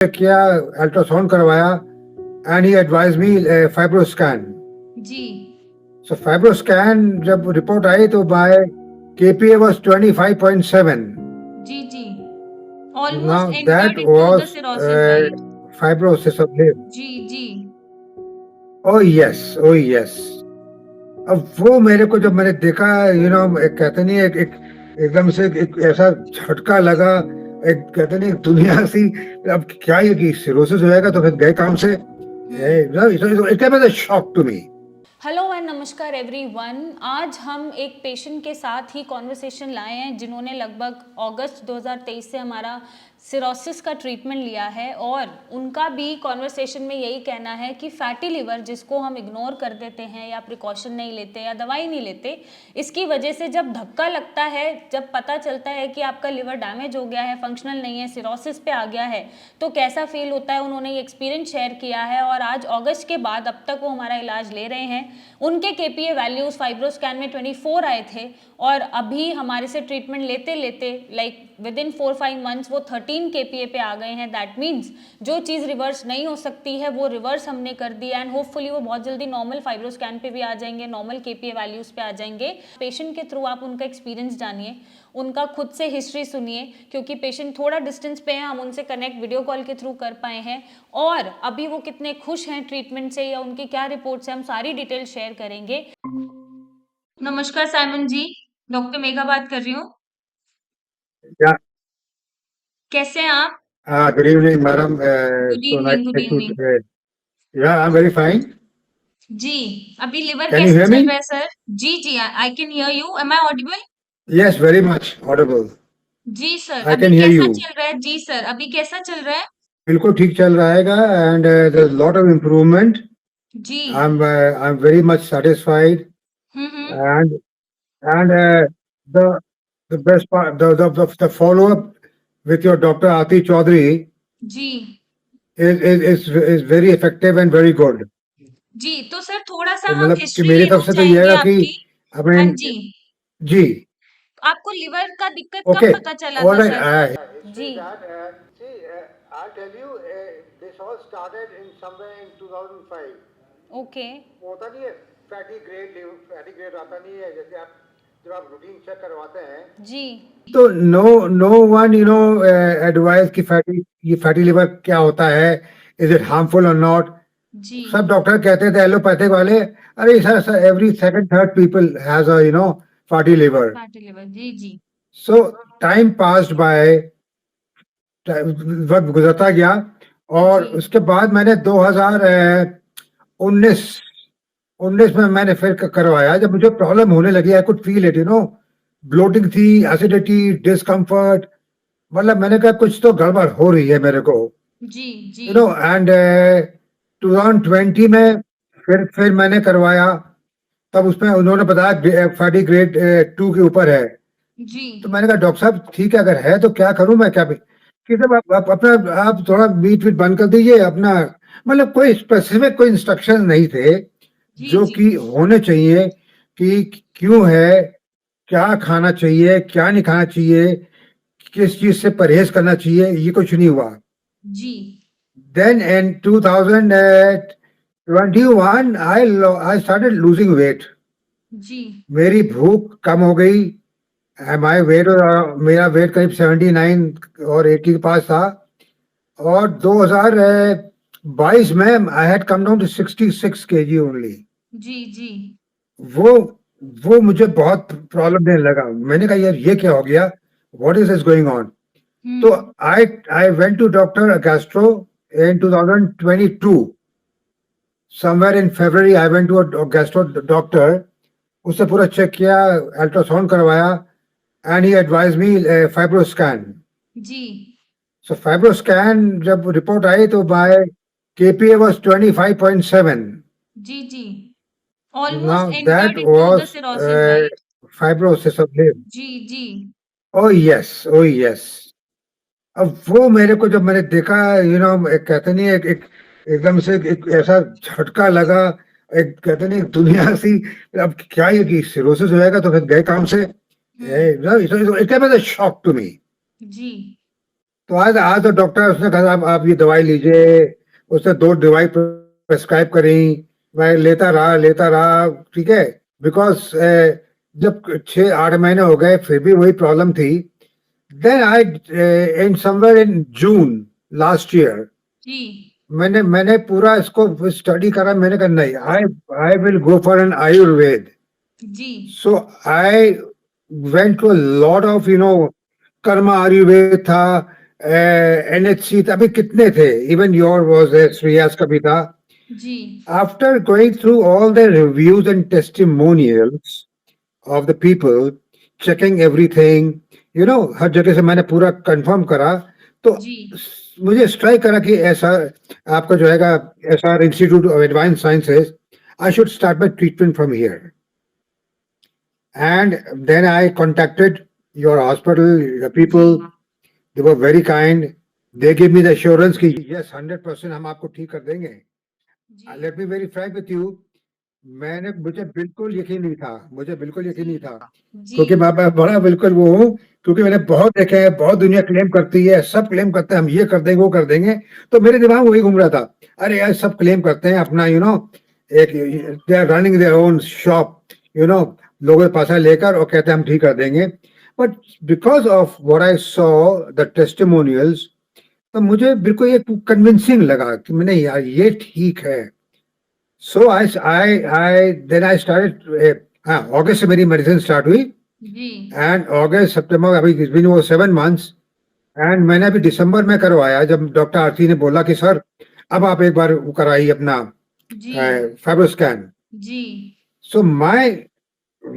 किया, अल्ट्रासाउंड करवाया and he advise me fibroscan. जी सो फाइब्रोस्कैन जब रिपोर्ट आई तो बाय केपीए वाज 25.7। जी जी now almost that entered into the was cirrhosis, right? Fibrosis of liver. जी जी ओह यस, ओह यस। अब वो मेरे को जब मैंने देखा, कहते नहीं, एक एकदम से एक ऐसा झटका लगा। एक कहते नहीं, एक दुनिया सी। अब क्या ये कि सिरोसिस हो जाएगा तो फिर गए काम से। It was a shock to me. Hello and नमस्कार एवरीवन। आज हम एक पेशेंट के साथ ही कॉन्वर्सेशन लाए हैं जिन्होंने लगभग अगस्त 2023 से हमारा सिरोसिस का ट्रीटमेंट लिया है, और उनका भी कॉन्वर्सेशन में यही कहना है कि फैटी लिवर, जिसको हम इग्नोर कर देते हैं या प्रिकॉशन नहीं लेते या दवाई नहीं लेते, इसकी वजह से जब धक्का लगता है, जब पता चलता है कि आपका लिवर डैमेज हो गया है, फंक्शनल नहीं है, सिरोसिस पे आ गया है, तो कैसा फील होता है। उन्होंने ये एक्सपीरियंस शेयर किया है और आज अगस्त के बाद अब तक वो हमारा इलाज ले रहे हैं। उनके केपीए वैल्यूज फाइब्रोस्कैन में 24 आए थे, और अभी हमारे से ट्रीटमेंट लेते लेते विद इन 4-5 मंथ्स वो 13 केपीए पे आ गए हैं। दैट मीन्स जो चीज़ रिवर्स नहीं हो सकती है वो रिवर्स हमने कर दिया, एंड होपफुली वो बहुत जल्दी नॉर्मल फाइब्रोस्कैन पे भी आ जाएंगे, नॉर्मल केपीए वैल्यूज पे आ जाएंगे। पेशेंट के थ्रू आप उनका एक्सपीरियंस जानिए, उनका खुद से हिस्ट्री सुनिए, क्योंकि पेशेंट थोड़ा डिस्टेंस पे है, हम उनसे कनेक्ट वीडियो कॉल के थ्रू कर पाए हैं, और अभी वो कितने खुश हैं ट्रीटमेंट से या उनकी क्या रिपोर्ट्स हैं, हम सारी डिटेल शेयर करेंगे। नमस्कार साइमन जी, डॉक्टर मेघा बात कर रही हूँ। Yeah, कैसे हैं आप? good evening, madam. Good So nice evening, good to evening. yeah, I'm very fine. जी, अभी लिवर Can you कैसे hear चल me? रहा है सर? जी जी, I can hear you. Am I audible? Yes, very much audible. जी sir, I अभी can hear कैसा you. चल रहा है? जी सर, अभी कैसा चल रहा है? बिल्कुल ठीक चल रहेगा and there's a lot of improvement. Ji. I'm very much satisfied hmm. and the the best part, the follow up with your Dr. Aati Chaudhary ji is very effective and very good. जी, तो sir थोड़ा सा तो हम मतलब कि history मेरी लेना तरफ से तो ये चाहेंगे है कि आपकी। हाँ हमें जी, जी। आपको लिवर का दिक्कत कब Okay, पता चला all था right. सर? See जी that, see, I'll tell you, this all started in somewhere in 2005. Okay. वो होता नहीं है, फैटी ग्रेड आता नहीं है, जैसे आप जब आप रूटीन चेक करवाते हैं जी तो नो नो वन एडवाइस कि फैटी लिवर क्या होता है, इज इट हार्मफुल और नॉट। जी सब डॉक्टर कहते थे एलोपैथिक वाले, अरे sir every second third people has a fatty liver. Fatty liver, जी जी सो टाइम पास्ड बाय, वक्त गुजरता गया, और जी उसके बाद मैंने 2019 19 में मैंने फिर करवाया, जब मुझे प्रॉब्लम होने लगी, I could feel it, bloating थी, एसिडिटी, डिस्कम्फर्ट। मतलब मैंने कहा कुछ तो गड़बड़ हो रही है मेरे को, जी जी एंड 2020 में फिर मैंने करवाया। तब उसमें उन्होंने बताया फैटी ग्रेड 2 के ऊपर है। जी तो मैंने कहा डॉक्टर साहब ठीक है, अगर है तो क्या करूं मैं, क्या कि साहब आप अपना आप थोड़ा मीट वीट बंद कर दीजिए अपना। मतलब कोई स्पेसिफिक कोई इंस्ट्रक्शन नहीं थे जी जो जी कि होने चाहिए, कि क्यों है, क्या खाना चाहिए, क्या नहीं खाना चाहिए, किस चीज से परहेज करना चाहिए, ये कुछ नहीं हुआ। जी then in 2021 I started losing weight. जी मेरी भूख कम हो गई। माई वेट, मेरा वेट करीब 79 और 80 के पास था, और 2022 में I had come down to 66 KG only. जी जी वो वो मुझे बहुत प्रॉब्लम देने लगा। मैंने कहा यार ये क्या हो गया, what is this going on. तो hmm I I went to doctor gastro in 2022। Somewhere in February I went to a gastro doctor. उससे पूरा चेक किया, अल्ट्रासाउंड करवाया and he advise me fibroscan. जी सो फाइब्रोस्कैन जब report आई तो by KPA was 25.7। जी जी now almost that entered into the was cirrhosis, right? Fibrosis of liver. जी जी ओह यस, ओह यस। अब वो मेरे को जब मैंने देखा, कहते नहीं, एक एकदम से एक ऐसा झटका लगा। एक कहते नहीं, एक दुनिया सी। अब क्या ये कि सिरोसिस हो जाएगा तो फिर गए काम से। Hmm it was a shock to me. जी तो आज तो डॉक्टर उसने कहा आप ये दवाई लीजिए, उसने 2 दवाई प्रिस्क्राइब करी, मैं लेता रहा, ठीक है? बिकॉज़ जब 6-8 महीने हो गए फिर भी वही प्रॉब्लम थी। Then I in somewhere in June last year जी मैंने पूरा इसको स्टडी करा, मैंने कहा नहीं, I will go for an Ayurveda. जी so I went to a lot of Karma Ayurveda था, एनएचसी था, अभी कितने थे, इवन योर वाज श्रेयस का भी था। जी After going through all the reviews and testimonials of the people, checking everything, हर जगह से मैंने पूरा कंफर्म करा, तो जी मुझे स्ट्राइक करा कि ऐसा आपका जो हैगा SR institute of advance sciences, I should start my treatment from here. And then I contacted your hospital, your जी people, they were very kind, they give me the assurance कि यस 100% हम आपको ठीक कर देंगे। जी let me very frank with you, मुझे बिल्कुल यकीन नहीं था, मुझे बिल्कुल यकीन नहीं था, जी क्योंकि मैं बड़ा बिल्कुल वो हूँ, क्योंकि मैंने बहुत देखे हैं, बहुत दुनिया क्लेम करती है, सब क्लेम करते हैं हम ये कर देंगे वो कर देंगे, तो मेरे दिमाग में वही घूम रहा था, अरे यार सब क्लेम करते हैं अपना एक, they are running their own shop, लोगों के पैसा लेकर और कहते हैं हम ठीक कर देंगे। But because of what I saw the testimonials, तो मुझे बिल्कुल ये कन्विंसिंग लगा कि मैंने यार ये ठीक है। So then I started. अगस्त से मेरी मेडिसिन स्टार्ट हुई, जी एंड अगस्त सितंबर, अभी इट्स बीन वो 7 months, एंड मैंने अभी दिसंबर में करवाया, जब डॉक्टर आरती ने बोला कि सर अब आप एक बार वो कराइए अपना जी फाइब्रोस्कैन। जी So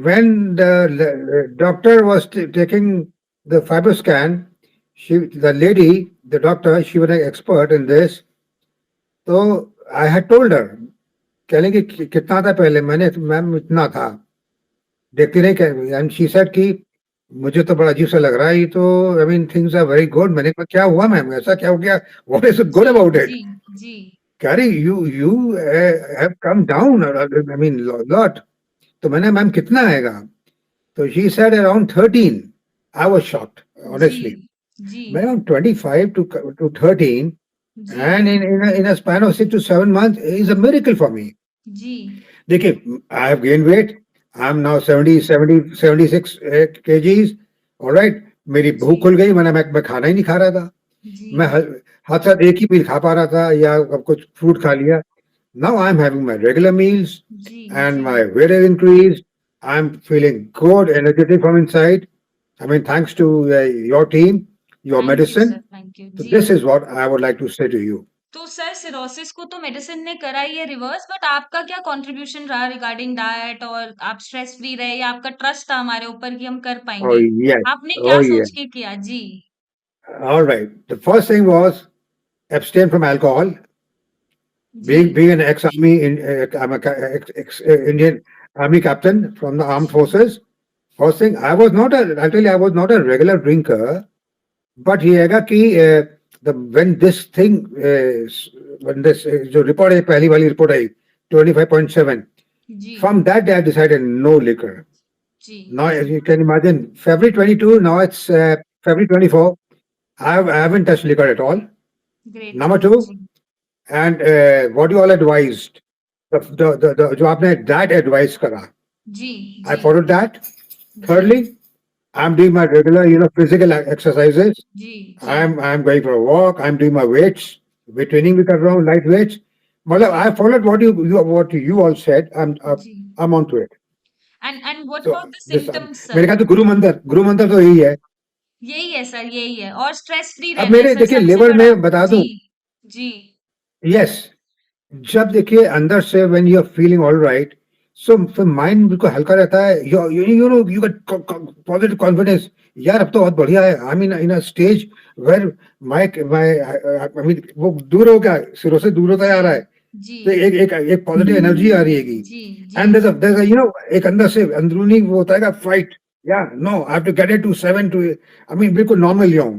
when the doctor was taking the fibroscan, the doctor, she was an expert in this. So I had told her, कहने कि कितना था पहले, मैंने मैम इतना था, देखती नहीं क्या, एंड शी सेड कि मुझे तो बड़ा अजीब सा लग रहा है ये तो, I mean things are very good. मैंने कहा क्या हुआ मैम, ऐसा क्या हो गया, व्हाट इज गुड जी अबाउट जी इट? जी कह रही you have come down, I mean lot. तो मैंने मैम कितना आएगा, तो she said around 13। I was shocked जी ऑनेस्टली। जी मैम 25 to 13, जी and in a span of 6 to 7 months is a miracle for me. जी देखिए, I have gain weight, I am now 76 kgs, alright. मेरी जी भूख खुल गई, मैं खाना ही नहीं खा रहा था, जी मैं हाथ साथ एक ही मील खा पा रहा था या कुछ फ्रूट खा लिया। Now I am having my regular meals जी एंड जी my weight has increased, I am feeling good, energetic from inside, I mean thanks to your team, your thank you medicine. Sir, thank you So जी। this is what I would like to say to you. तो sir cirrhosis को तो medicine ने करा ही है reverse, but आपका क्या contribution रहा रिगार्डिंग डाइट, और आप स्ट्रेस फ्री रहे या आपका ट्रस्ट था हमारे ऊपर कि हम कर Oh पाएंगे? yes, आपने oh क्या yes. सोच के किया जी? All right. The first thing was abstain from alcohol. Ji Being an ex-army, I'm a Indian army captain from the armed ji forces. First thing, actually I was not a regular drinker, but ये हैगा कि when this thing, when this जो report आई, पहली वाली report आई 25.7, जी from that day I decided no liquor. जी Now, as you can imagine, February 22, now it's February 24. I haven't touched liquor at all. Great Number sir two, जी and what you all advised, the जो आपने that advice करा, जी I ji followed that. Ji Thirdly, I'm doing my regular, physical exercises. Ji ji I'm going for a walk. I'm doing my weights, weight training भी कर रहा हूँ, light weights. मतलब I followed what you all said. जी I'm onto it. And what So about the this symptoms मेरे sir? ख्याल से गुरु मंत्र तो यही है। यही है सर, यही है, और स्ट्रेस फ्री अब रहना है मेरे सर देखिए सबसे लिवर बड़ा। में बता जी दूं, जी यस, जब देखिए अंदर से when you are feeling all right, so फिर माइंड बिल्कुल हल्का रहता है, यू गेट पॉजिटिव कॉन्फिडेंस, यार अब तो बहुत बढ़िया है। I mean in a stage where my I mean वो दूर हो गया, सिरों से दूर होता जी जा रहा है, जी तो एक पॉजिटिव एनर्जी आ रही हैगी, जी जी एंड एक अंदर से अंदरूनी वो होता है फाइट, या no I have to get it to 7 two, I mean बिल्कुल नॉर्मल यूं।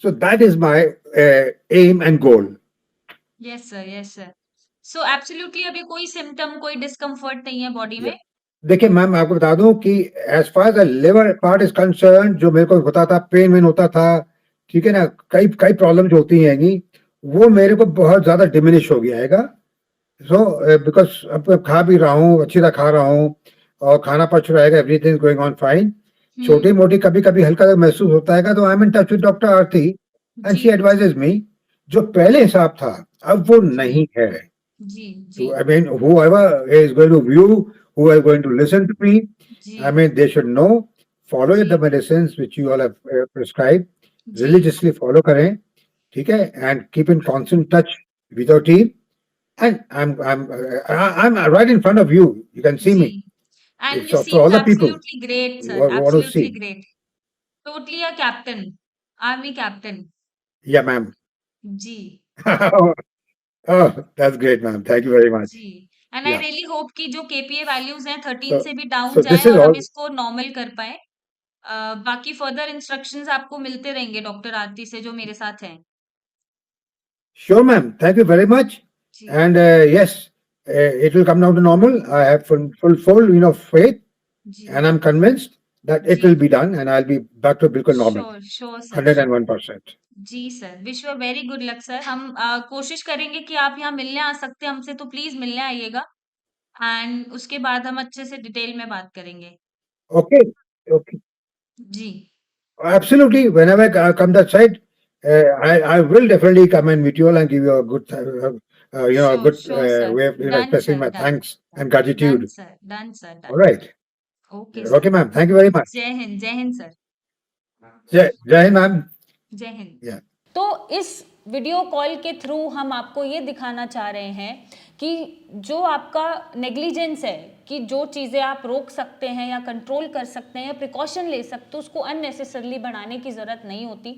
So that is my aim and goal. Yes sir, yes sir. So absolutely अभी कोई सिम्टम, कोई डिस्कम्फर्ट नहीं है बॉडी में? देखिए मैम, आपको बता दूं कि as far the liver part is concerned, जो मेरे को होता था, पेन वेन होता था, ठीक है ना, कई कई प्रॉब्लम्स होती हैंगी, वो मेरे को बहुत ज्यादा डिमिनिश हो गया हैगा। सो बिकॉज अब खा भी रहा हूँ, अच्छी तरह खा रहा हूँ और खाना पच रहा है, एवरीथिंग गोइंग ऑन फाइन। छोटी हम्म। मोटी कभी कभी हल्का सा महसूस होता है तो I am in touch with doctor Aarti and जी शी एडवाइजेज मी। जो पहले हिसाब था अब वो जी नहीं है। जी जी So, I mean, whoever is going to view, who is going to listen to me, ji I mean, they should know, follow ji the medicines which you all have prescribed, ji religiously follow करें, ठीक है, and keep in constant touch with your team. And I'm right in front of you. You can see जी me. And It's he for all seems the people absolutely great who, sir, who want to absolutely see. Great, totally a captain, army captain. Yeah, ma'am. जी Oh, that's great, ma'am. Thank you very much. जी and I Yeah. Really hope कि जो KPA values हैं 13 So, से भी down so जाए this is और हम all. इसको नॉर्मल कर पाए। बाकी फर्दर इंस्ट्रक्शंस आपको मिलते रहेंगे डॉक्टर आरती से जो मेरे साथ हैं। Sure, ma'am. Thank you very much. जी And yes, it will come down to normal. I have full, faith, जी and I'm convinced that it जी will be done, and I'll be back to bilkul normal, sure sure sir, sure. 101%. जी sir, wish you a very good luck sir. हम कोशिश करेंगे कि आप यहाँ मिलने आ सकते हैं हमसे तो प्लीज मिलने आइएगा एंड उसके बाद हम अच्छे से डिटेल में बात करेंगे। Okay, okay, जी absolutely. Whenever I come that side, I will definitely come and meet you all and give you a good, a sure good sure sir, way of done expressing sir, my done thanks and done gratitude. Sir, done sir, All done. right. Okay sir. Okay, ma'am. Thank you very much. जय Hind sir. Jai Hind, ma'am. जय Hind. Yeah. तो इस video call के through हम आपको ये दिखाना चाह रहे हैं कि जो आपका नेग्लिजेंस है, कि जो चीज़ें आप रोक सकते हैं या कंट्रोल कर सकते हैं या प्रिकॉशन ले सकते हो, उसको अननेसेसरली बढ़ाने की ज़रूरत नहीं होती।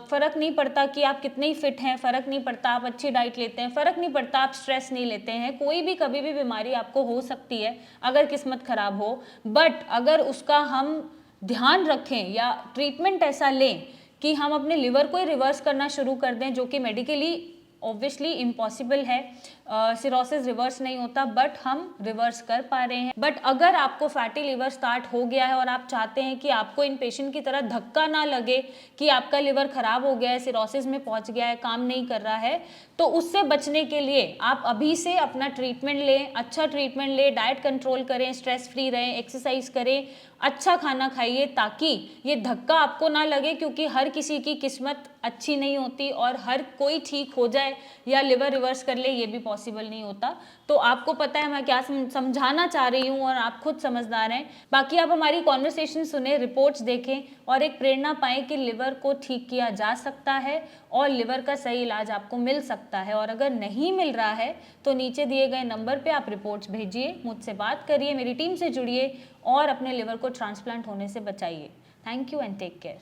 फ़र्क नहीं पड़ता कि आप कितने ही फिट हैं, फ़र्क नहीं पड़ता आप अच्छी डाइट लेते हैं, फ़र्क नहीं पड़ता आप स्ट्रेस नहीं लेते हैं, कोई भी कभी भी बीमारी आपको हो सकती है अगर किस्मत ख़राब हो। बट अगर उसका हम ध्यान रखें या ट्रीटमेंट ऐसा लें कि हम अपने लिवर को ही रिवर्स करना शुरू कर दें, जो कि मेडिकली ऑब्वियसली इम्पॉसिबल है। सिरोसिस रिवर्स नहीं होता बट हम रिवर्स कर पा रहे हैं। बट अगर आपको फैटी लिवर स्टार्ट हो गया है और आप चाहते हैं कि आपको इन पेशेंट की तरह धक्का ना लगे कि आपका लिवर खराब हो गया है, सिरोसिस में पहुंच गया है, काम नहीं कर रहा है, तो उससे बचने के लिए आप अभी से अपना ट्रीटमेंट लें, अच्छा ट्रीटमेंट लें, डाइट कंट्रोल करें, स्ट्रेस फ्री रहें, एक्सरसाइज करें, अच्छा खाना खाइए, ताकि ये धक्का आपको ना लगे, क्योंकि हर किसी की किस्मत अच्छी नहीं होती और हर कोई ठीक हो जाए या लिवर रिवर्स कर ले ये भी पॉसिबल नहीं होता। तो आपको पता है मैं क्या समझाना चाह रही हूँ और आप खुद समझदार हैं। बाकी आप हमारी कॉन्वर्सेशन सुने, रिपोर्ट्स देखें और एक प्रेरणा पाएं कि लिवर को ठीक किया जा सकता है और लिवर का सही इलाज आपको मिल सकता है। और अगर नहीं मिल रहा है तो नीचे दिए गए नंबर पे आप रिपोर्ट्स भेजिए, मुझसे बात करिए, मेरी टीम से जुड़िए और अपने लिवर को ट्रांसप्लांट होने से बचाइए। Thank you and take care.